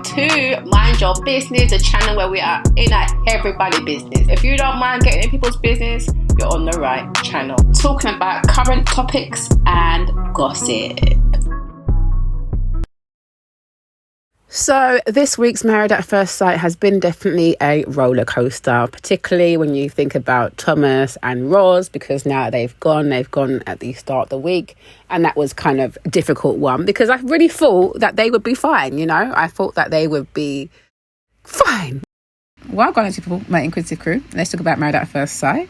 welcome to Mind Your Business, the channel where we are in everybody's business. If you don't mind getting in people's business, you're on the right channel. Talking about current topics and gossip. So this week's Married at First Sight has been definitely a roller coaster, particularly when you think about Thomas and Roz, because now they've gone at the start of the week. And that was kind of a difficult one because I really thought that they would be fine, you know. I thought that they would be fine. Welcome to my Inquisitive crew. Let's talk about Married at First Sight.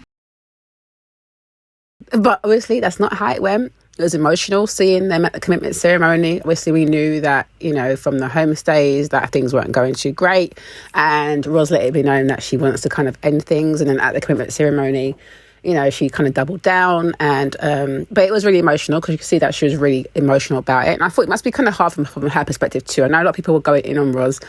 But obviously that's not how it went. It was emotional seeing them at the commitment ceremony. Obviously, we knew that, you know, from the home stays that things weren't going too great. And Roz let it be known that she wants to kind of end things. And then at the commitment ceremony, you know, she kind of doubled down. And but it was really emotional because you could see that she was really emotional about it. And I thought it must be kind of hard from her perspective too. I know a lot of people were going in on Roz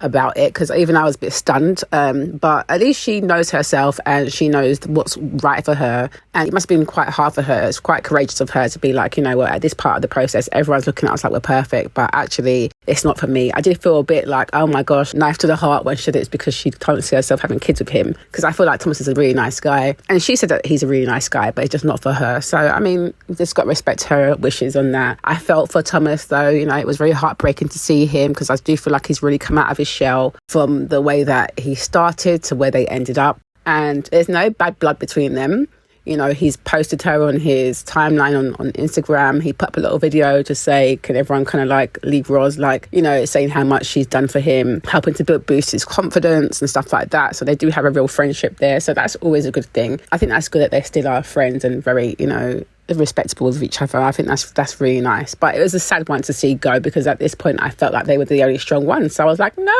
about it because even I was a bit stunned, but at least she knows herself and she knows what's right for her, and it must have been quite hard for her. It's quite courageous of her to be like, you know what, at this part of the process everyone's looking at us like we're perfect, but actually it's not for me. I did feel a bit like, oh my gosh, knife to the heart when she did it. It's because she can't see herself having kids with him, because I feel like Thomas is a really nice guy and she said that he's a really nice guy, but it's just not for her. So I mean, you've just got to respect her wishes on that. I felt for Thomas though, you know, it was very heartbreaking to see him because I do feel like he's really come out of his shell from the way that he started to where they ended up, and there's no bad blood between them. You know, he's posted her on his timeline on Instagram. He put up a little video to say, can everyone kind of like leave Roz, like, you know, saying how much she's done for him, helping to boost his confidence and stuff like that. So they do have a real friendship there. So that's always a good thing. I think that's good that they still are friends and very, you know, respectable of each other. I think that's really nice. But it was a sad one to see go because at this point I felt like they were the only strong ones. So I was like, no.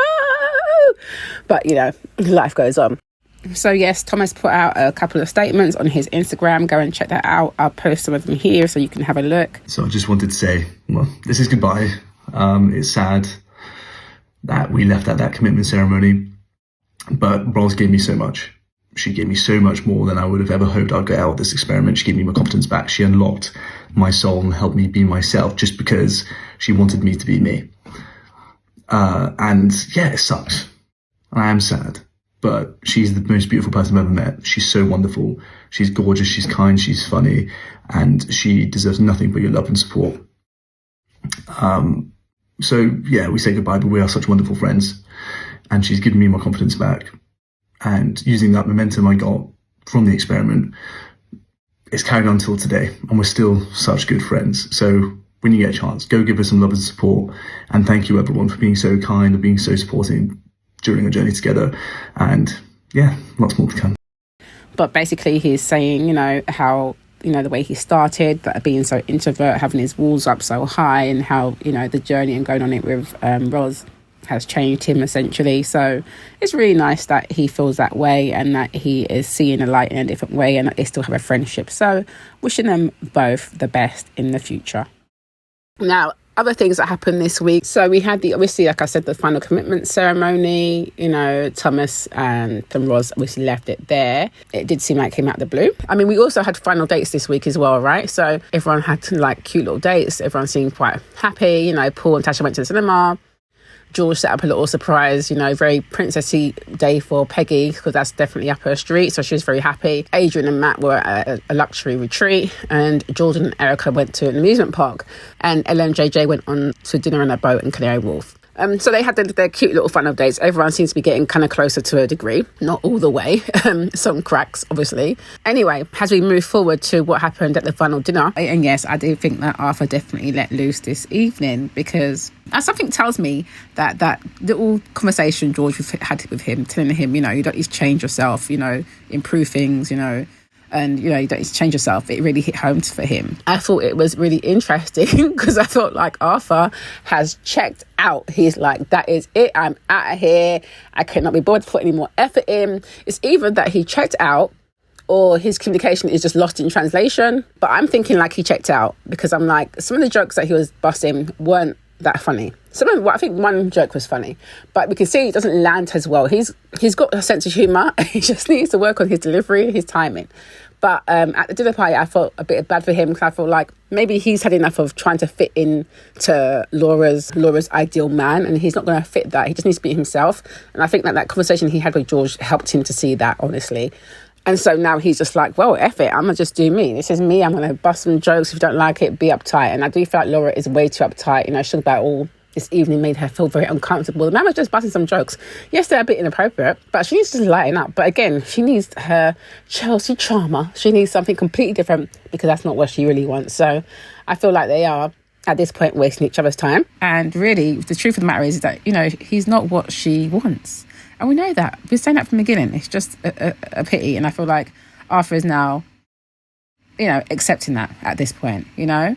But, you know, life goes on. So yes, Thomas put out a couple of statements on his Instagram. Go and check that out. I'll post some of them here so you can have a look. So I just wanted to say, well, this is goodbye. It's sad that we left at that commitment ceremony, but Roz gave me so much. She gave me so much more than I would have ever hoped I'd get out of this experiment. She gave me my confidence back. She unlocked my soul and helped me be myself just because she wanted me to be me. And yeah, it sucks. I am sad, but she's the most beautiful person I've ever met. She's so wonderful. She's gorgeous. She's kind. She's funny, and she deserves nothing but your love and support. So yeah, we say goodbye, but we are such wonderful friends, and she's given me my confidence back. And using that momentum I got from the experiment, it's carried on till today, and we're still such good friends. So when you get a chance, go give her some love and support. And thank you everyone for being so kind and being so supporting during our journey together. And yeah, lots more to come. But basically he's saying, you know, how, you know, the way he started, that being so introvert, having his walls up so high, and how, you know, the journey and going on it with Roz has changed him essentially. So it's really nice that he feels that way and that he is seeing a light in a different way and that they still have a friendship. So wishing them both the best in the future. Now, other things that happened this week. So we had obviously, like I said, the final commitment ceremony. You know, Thomas and Roz obviously left it there. It did seem like it came out of the blue. I mean, we also had final dates this week as well, right? So everyone had like cute little dates. Everyone seemed quite happy. You know, Paul and Tasha went to the cinema. George set up a little surprise, you know, very princessy day for Peggy, because that's definitely up her street. So she was very happy. Adrian and Matt were at a luxury retreat, and Jordan and Erica went to an amusement park, and Ella and JJ went on to dinner on a boat in Canary Wharf. So they had their cute little final dates. Everyone seems to be getting kind of closer to a degree. Not all the way. Some cracks, obviously. Anyway, as we move forward to what happened at the final dinner, and yes, I do think that Arthur definitely let loose this evening, because something tells me that little conversation George had with him, telling him, you know, you don't need to change yourself, you know, improve things, you know, and, you know, you don't need to change yourself. It really hit home for him. I thought it was really interesting because I felt like Arthur has checked out. He's like, that is it. I'm out of here. I cannot be bothered to put any more effort in. It's either that he checked out or his communication is just lost in translation. But I'm thinking like he checked out, because I'm like, some of the jokes that he was busting weren't that funny. I think one joke was funny, but we can see it doesn't land as well. He's got a sense of humour. He just needs to work on his delivery, his timing. But at the dinner party, I felt a bit bad for him because I felt like maybe he's had enough of trying to fit in to Laura's ideal man, and he's not going to fit that. He just needs to be himself. And I think that conversation he had with George helped him to see that, honestly. And so now he's just like, well, F it, I'm going to just do me. This is me. I'm going to bust some jokes. If you don't like it, be uptight. And I do feel like Laura is way too uptight. You know, she talked about all this evening made her feel very uncomfortable. The man was just busting some jokes. Yes, they're a bit inappropriate, but she needs to lighten up. But again, she needs her Chelsea charmer. She needs something completely different because that's not what she really wants. So I feel like they are, at this point, wasting each other's time. And really, the truth of the matter is that, you know, he's not what she wants. And we know that. We're saying that from the beginning. It's just a pity. And I feel like Arthur is now, you know, accepting that at this point, you know.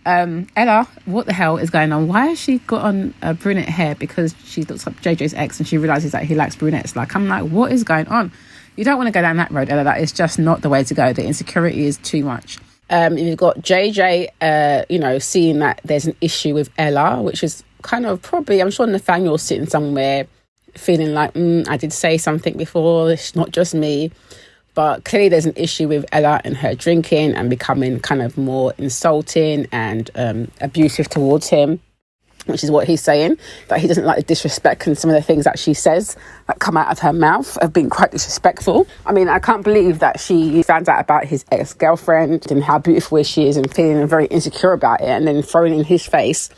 Ella, what the hell is going on? Why has she got on brunette hair? Because she looks like JJ's ex and she realises that he likes brunettes. Like, I'm like, what is going on? You don't want to go down that road, Ella. That is just not the way to go. The insecurity is too much. You've got JJ, you know, seeing that there's an issue with Ella, which is kind of probably, I'm sure Nathaniel's sitting somewhere feeling like, I did say something before, it's not just me. But clearly there's an issue with Ella and her drinking and becoming kind of more insulting and abusive towards him, which is what he's saying, that he doesn't like the disrespect, and some of the things that she says that come out of her mouth have been quite disrespectful. I mean, I can't believe that she found out about his ex-girlfriend and how beautiful she is and feeling very insecure about it, and then throwing in his face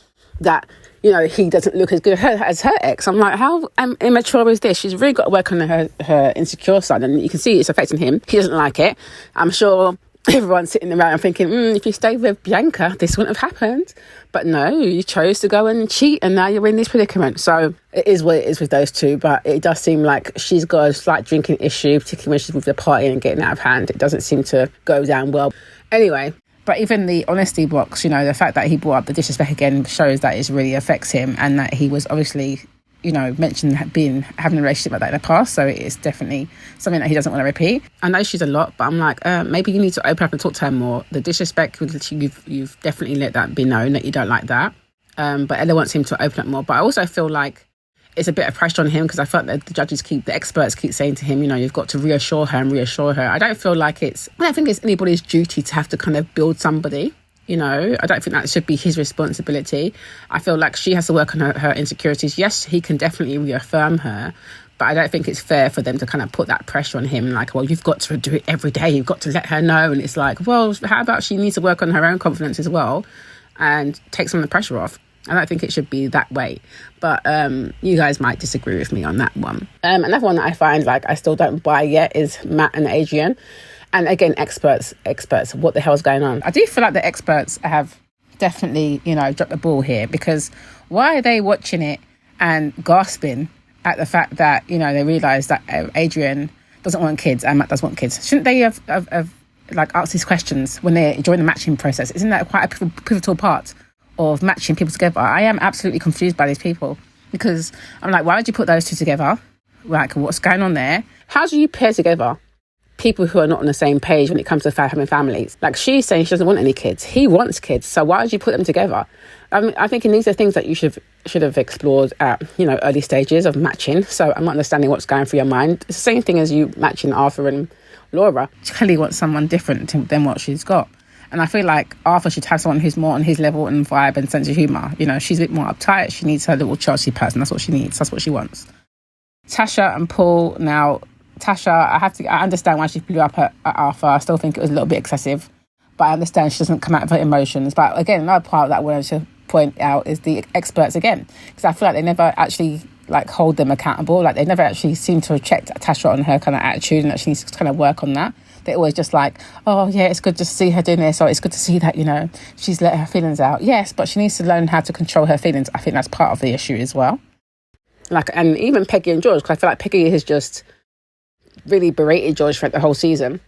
that, you know, he doesn't look as good as her ex. I'm like, how immature is this? She's really got to work on her insecure side, and you can see it's affecting him. He doesn't like it. I'm sure everyone's sitting around and thinking, if you stayed with Bianca, this wouldn't have happened. But no, you chose to go and cheat, and now you're in this predicament. So it is what it is with those two, but it does seem like she's got a slight drinking issue, particularly when she's with the party and getting out of hand. It doesn't seem to go down well. Anyway, but even the honesty box, you know, the fact that he brought up the disrespect again shows that it really affects him, and that he was obviously, you know, mentioned having a relationship like that in the past. So it's definitely something that he doesn't want to repeat. I know she's a lot, but I'm like, maybe you need to open up and talk to her more. The disrespect, you've definitely let that be known that you don't like that. But Ella wants him to open up more. But I also feel like it's a bit of pressure on him, because I felt that the experts keep saying to him, you know, you've got to reassure her. I don't think it's anybody's duty to have to kind of build somebody. You know, I don't think that should be his responsibility. I feel like she has to work on her insecurities. Yes, he can definitely reaffirm her, but I don't think it's fair for them to kind of put that pressure on him. Like, well, you've got to do it every day. You've got to let her know. And it's like, well, how about she needs to work on her own confidence as well and take some of the pressure off? I don't think it should be that way. But you guys might disagree with me on that one. Another one that I find like I still don't buy yet is Matt and Adrian. And again, experts, what the hell's going on? I do feel like the experts have definitely, you know, dropped the ball here, because why are they watching it and gasping at the fact that, you know, they realise that Adrian doesn't want kids and Matt does want kids? Shouldn't they have like asked these questions when they're during the matching process? Isn't that quite a pivotal part of matching people together? I am absolutely confused by these people, because I'm like, why would you put those two together? Like, what's going on there? How do you pair together people who are not on the same page when it comes to having families? Like, she's saying she doesn't want any kids. He wants kids. So why would you put them together? I mean, I think these are things that you should have explored at, you know, early stages of matching. So I'm not understanding what's going through your mind. It's the same thing as you matching Arthur and Laura. She clearly wants someone different than what she's got. And I feel like Arthur should have someone who's more on his level and vibe and sense of humour. You know, she's a bit more uptight. She needs her little Chelsea person. That's what she needs. That's what she wants. Tasha and Paul. Now, Tasha, I understand why she blew up at Arthur. I still think it was a little bit excessive. But I understand she doesn't come out of her emotions. But again, another part that I wanted to point out is the experts again. Because I feel like they never actually like hold them accountable. Like, they never actually seem to have checked Tasha on her kind of attitude, and that she needs to kind of work on that. They're always just like, oh yeah, it's good to see her doing this, or it's good to see that, you know, she's let her feelings out. Yes, but she needs to learn how to control her feelings. I think that's part of the issue as well. Like, and even Peggy and George, because I feel like Peggy has just really berated George throughout the whole season.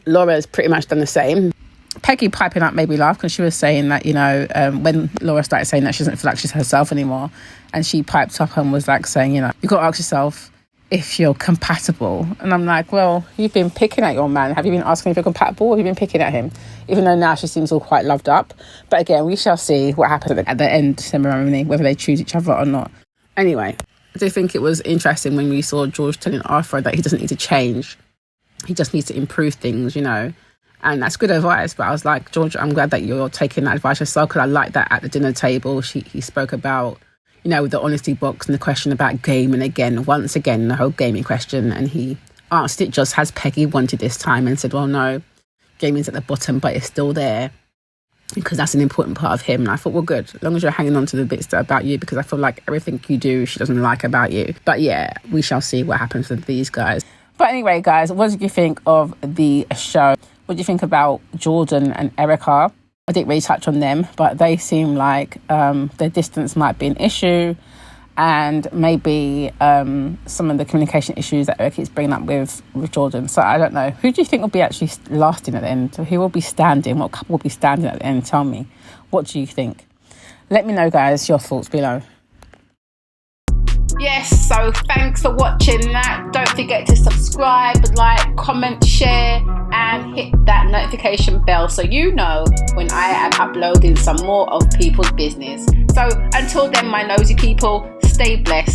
Laura's pretty much done the same. Peggy piping up made me laugh, because she was saying that, you know, when Laura started saying that she doesn't feel like she's herself anymore, and she piped up and was like saying, you know, you've got to ask yourself if you're compatible. And I'm like, well, you've been picking at your man. Have you been asking if you're compatible, or have you been picking at him? Even though now she seems all quite loved up. But again, we shall see what happens at the end ceremony, whether they choose each other or not. Anyway, I do think it was interesting when we saw George telling Arthur that he doesn't need to change. he just needs to improve things, you know. And that's good advice. But I was like, George, I'm glad that you're taking that advice yourself, because I like that at the dinner table. He spoke about, you know, the honesty box and the question about gaming again, once again, the whole gaming question. And he asked it just as Peggy wanted this time, and said, well, no, gaming's at the bottom, but it's still there, because that's an important part of him. And I thought, well, good, as long as you're hanging on to the bits that are about you, because I feel like everything you do, she doesn't like about you. But yeah, we shall see what happens with these guys. But anyway, guys, what did you think of the show? What do you think about Jordan and Erica? I didn't really touch on them, but they seem like their distance might be an issue, and maybe some of the communication issues that Erica keeps bringing up with Jordan. So I don't know. Who do you think will be actually lasting at the end? Who will be standing? What couple will be standing at the end? Tell me. What do you think? Let me know, guys, your thoughts below. Yes, so thanks for watching that. Don't forget to subscribe, like, comment, share, and hit that notification bell so you know when I am uploading some more of people's business. So until then, my nosy people, stay blessed.